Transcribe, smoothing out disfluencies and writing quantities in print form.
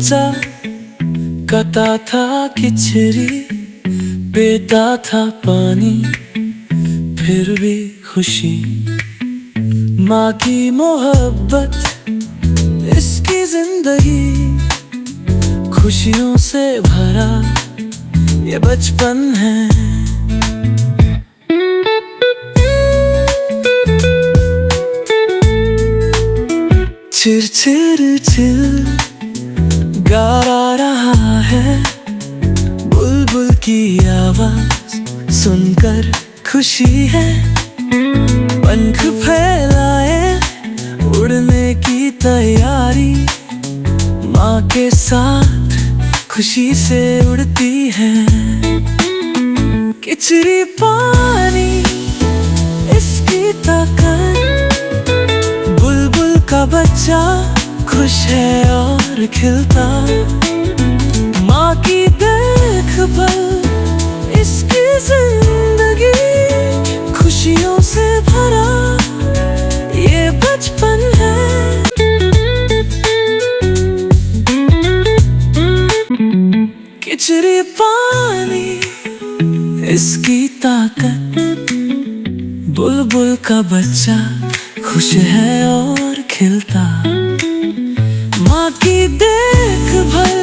बच्चा, कता था खिचड़ी, पीता था पानी, फिर भी खुशी। माँ की मोहब्बत, इसकी जिंदगी, खुशियों से भरा ये बचपन है। चिर चिर चिल गा रहा है, बुलबुल की आवाज सुनकर खुशी है। पंख फैलाए उड़ने की तैयारी, माँ के साथ खुशी से उड़ती है। खिचड़ी पानी, इसकी ताकत, बुलबुल का बच्चा खुश है और खिलता। माँ की देखभाल, इसकी जिंदगी, खुशियों से भरा ये बचपन है। खिचड़ी पानी, इसकी ताकत, बुलबुल का बच्चा खुश है और खिलता। माँ की देखभाल,